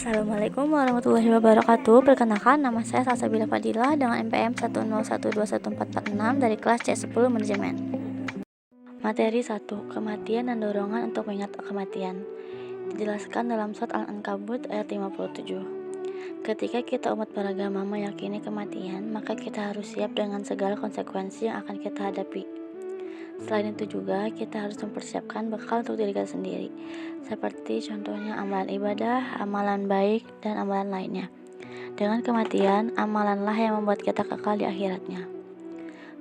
Assalamualaikum warahmatullahi wabarakatuh. Perkenalkan, nama saya Salsabila Fadilah dengan NPM 101214446 dari kelas C10 Manajemen. Materi 1. Kematian dan dorongan untuk mengingat kematian. Dijelaskan dalam surat Al-Ankabut ayat 57. Ketika kita umat beragama meyakini kematian, maka kita harus siap dengan segala konsekuensi yang akan kita hadapi. Selain itu juga, kita harus mempersiapkan bekal untuk diri kita sendiri, seperti contohnya amalan ibadah, amalan baik, dan amalan lainnya. Dengan kematian, amalanlah yang membuat kita kekal di akhiratnya.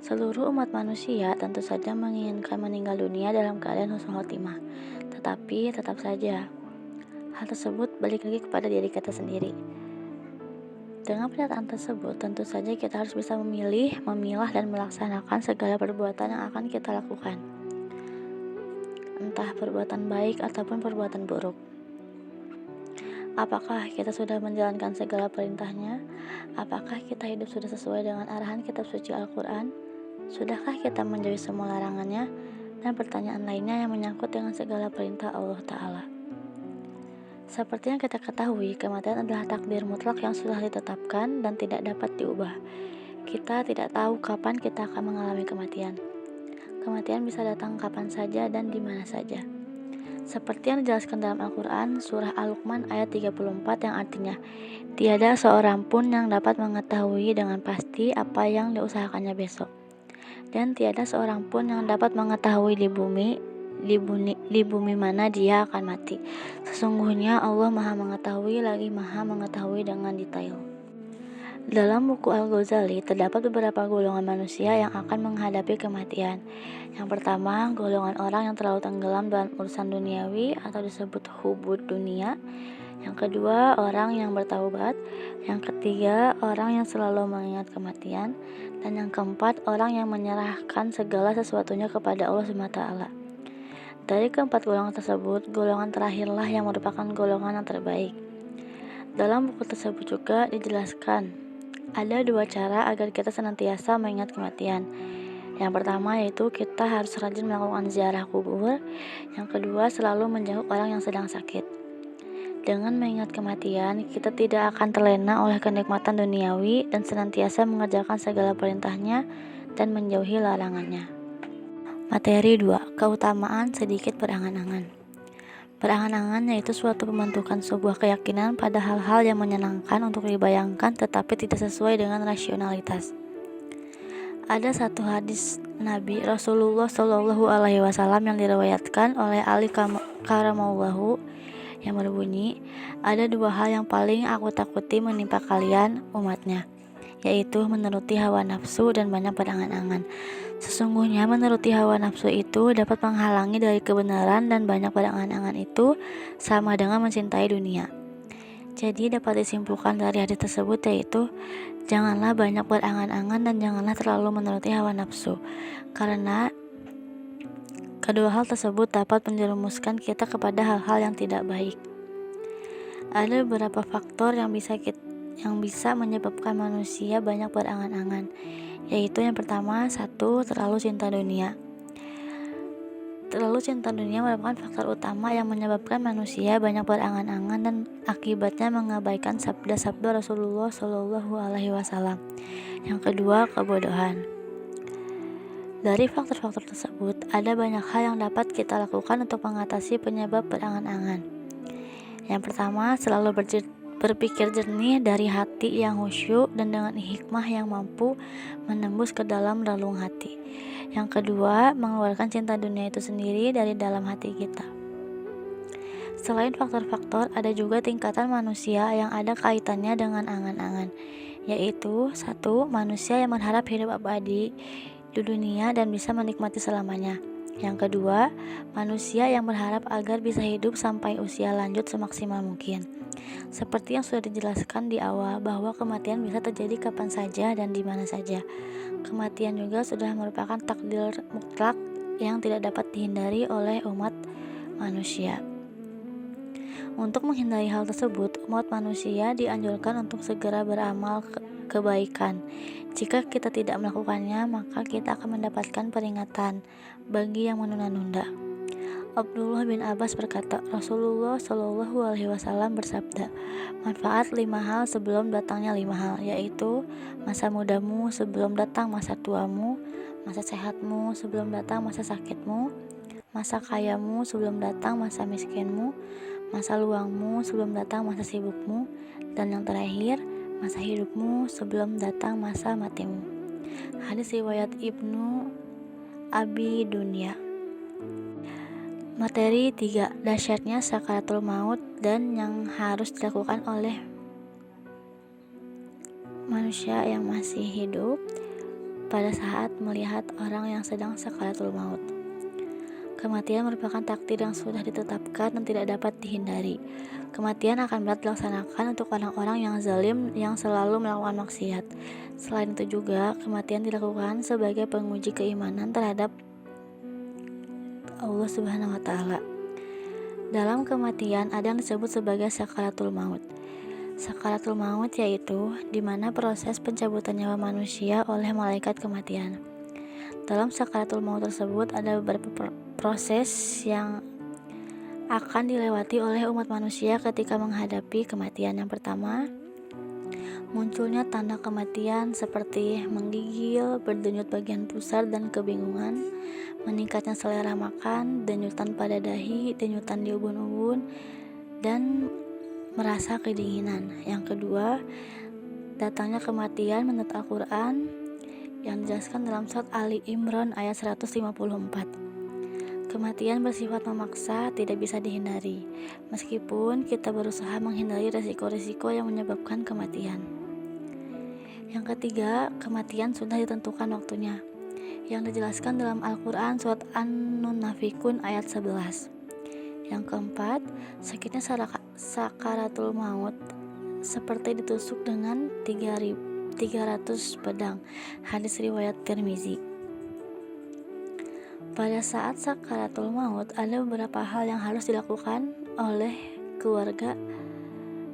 Seluruh umat manusia tentu saja menginginkan meninggal dunia dalam keadaan husnul khotimah, tetapi tetap saja hal tersebut balik lagi kepada diri kita sendiri. Dengan pernyataan tersebut, tentu saja kita harus bisa memilih, memilah, dan melaksanakan segala perbuatan yang akan kita lakukan, entah perbuatan baik ataupun perbuatan buruk. Apakah kita sudah menjalankan segala perintahnya? Apakah kita hidup sudah sesuai dengan arahan kitab suci Al-Quran? Sudahkah kita menjauhi semua larangannya? Dan pertanyaan lainnya yang menyangkut dengan segala perintah Allah Ta'ala. Seperti yang kita ketahui, kematian adalah takdir mutlak yang sudah ditetapkan dan tidak dapat diubah. Kita tidak tahu kapan kita akan mengalami kematian. Kematian bisa datang kapan saja dan di mana saja. Seperti yang dijelaskan dalam Al-Quran, surah Al-Luqman ayat 34 yang artinya, tiada seorang pun yang dapat mengetahui dengan pasti apa yang diusahakannya besok. Dan tiada seorang pun yang dapat mengetahui di bumi mana dia akan mati. Sesungguhnya Allah Maha Mengetahui lagi Maha Mengetahui dengan detail. Dalam buku Al-Ghazali terdapat beberapa golongan manusia yang akan menghadapi kematian. Yang pertama, golongan orang yang terlalu tenggelam dalam urusan duniawi atau disebut hubud dunia. Yang kedua, orang yang bertaubat. Yang ketiga, orang yang selalu mengingat kematian. Dan yang keempat, orang yang menyerahkan segala sesuatunya kepada Allah SWT. Dari keempat golongan tersebut, golongan terakhirlah yang merupakan golongan yang terbaik. Dalam buku tersebut juga dijelaskan, ada dua cara agar kita senantiasa mengingat kematian. Yang pertama yaitu kita harus rajin melakukan ziarah kubur. Yang kedua, selalu menjenguk orang yang sedang sakit. Dengan mengingat kematian, kita tidak akan terlena oleh kenikmatan duniawi dan senantiasa mengerjakan segala perintahnya dan menjauhi larangannya. Materi 2. Keutamaan sedikit berangan-angan. Berangan-angan yaitu suatu pembentukan sebuah keyakinan pada hal-hal yang menyenangkan untuk dibayangkan tetapi tidak sesuai dengan rasionalitas. Ada satu hadis Nabi Rasulullah SAW yang diriwayatkan oleh Ali Karamallahu yang berbunyi, ada dua hal yang paling aku takuti menimpa kalian umatnya, yaitu menuruti hawa nafsu dan banyak berangan-angan. Sesungguhnya menuruti hawa nafsu itu dapat menghalangi dari kebenaran dan banyak berangan-angan itu sama dengan mencintai dunia. Jadi dapat disimpulkan dari hadis tersebut yaitu janganlah banyak berangan-angan dan janganlah terlalu menuruti hawa nafsu, karena kedua hal tersebut dapat menjerumuskan kita kepada hal-hal yang tidak baik. Ada beberapa faktor yang bisa menyebabkan manusia banyak berangan-angan, yaitu yang pertama, 1. Terlalu cinta dunia. Terlalu cinta dunia merupakan faktor utama yang menyebabkan manusia banyak berangan-angan dan akibatnya mengabaikan sabda-sabda Rasulullah SAW. Yang kedua, kebodohan. Dari faktor-faktor tersebut, ada banyak hal yang dapat kita lakukan untuk mengatasi penyebab berangan-angan. Yang pertama, selalu berpikir jernih dari hati yang khusyuk dan dengan hikmah yang mampu menembus ke dalam relung hati. Yang kedua, mengeluarkan cinta dunia itu sendiri dari dalam hati kita. Selain faktor-faktor, ada juga tingkatan manusia yang ada kaitannya dengan angan-angan, yaitu 1. Manusia yang berharap hidup abadi di dunia dan bisa menikmati selamanya. Yang kedua, manusia yang berharap agar bisa hidup sampai usia lanjut semaksimal mungkin. Seperti yang sudah dijelaskan di awal bahwa kematian bisa terjadi kapan saja dan di mana saja. Kematian juga sudah merupakan takdir mutlak yang tidak dapat dihindari oleh umat manusia. Untuk menghindari hal tersebut, umat manusia dianjurkan untuk segera beramal kebaikan. Jika kita tidak melakukannya, maka kita akan mendapatkan peringatan bagi yang menunda-nunda. Abdullah bin Abbas berkata, Rasulullah Shallallahu Alaihi Wasallam bersabda, manfaat 5 hal sebelum datangnya 5 hal, yaitu masa mudamu sebelum datang masa tuamu, masa sehatmu sebelum datang masa sakitmu, masa kayamu sebelum datang masa miskinmu, masa luangmu sebelum datang masa sibukmu, dan yang terakhir, masa hidupmu sebelum datang masa matimu. Hadis riwayat Ibnu Abi Dunya. Materi 3. Dahsyatnya sakaratul maut dan yang harus dilakukan oleh manusia yang masih hidup pada saat melihat orang yang sedang sakaratul maut. Kematian merupakan takdir yang sudah ditetapkan dan tidak dapat dihindari. Kematian akan berat dilaksanakan untuk orang-orang yang zalim yang selalu melakukan maksiat. Selain itu juga, kematian dilakukan sebagai penguji keimanan terhadap Allah Subhanahu wa Ta'ala. Dalam kematian ada yang disebut sebagai sakaratul maut. Sakaratul maut yaitu di mana proses pencabutan nyawa manusia oleh malaikat kematian. Dalam sakaratul maut tersebut ada beberapa proses yang akan dilewati oleh umat manusia ketika menghadapi kematian. Yang pertama, munculnya tanda kematian seperti menggigil, berdenyut bagian pusar dan kebingungan, meningkatnya selera makan, denyutan pada dahi, denyutan di ubun-ubun, dan merasa kedinginan. Yang kedua, datangnya kematian menurut Al-Quran yang dijelaskan dalam surat Ali Imran ayat 154. Kematian bersifat memaksa, tidak bisa dihindari, meskipun kita berusaha menghindari resiko-resiko yang menyebabkan kematian. Yang ketiga, kematian sudah ditentukan waktunya, yang dijelaskan dalam Al-Quran surat An-Munafikun ayat 11. Yang keempat, sakitnya sakaratul maut seperti ditusuk dengan 300 pedang. Hadis riwayat Tirmizi. Pada saat sakaratul maut ada beberapa hal yang harus dilakukan oleh keluarga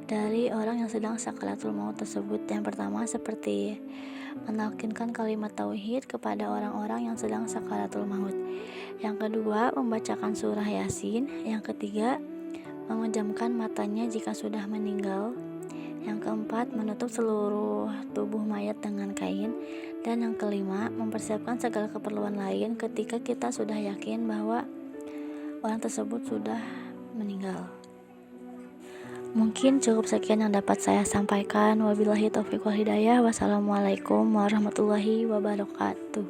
dari orang yang sedang sakaratul maut tersebut. Yang pertama seperti menalkinkan kalimat tauhid kepada orang-orang yang sedang sakaratul maut. Yang kedua, membacakan surah Yasin. Yang ketiga, memejamkan matanya jika sudah meninggal. Yang keempat, menutup seluruh tubuh mayat dengan kain. Dan yang kelima, mempersiapkan segala keperluan lain ketika kita sudah yakin bahwa orang tersebut sudah meninggal. Mungkin cukup sekian yang dapat saya sampaikan. Wabillahi taufiq wal hidayah. Wassalamualaikum warahmatullahi wabarakatuh.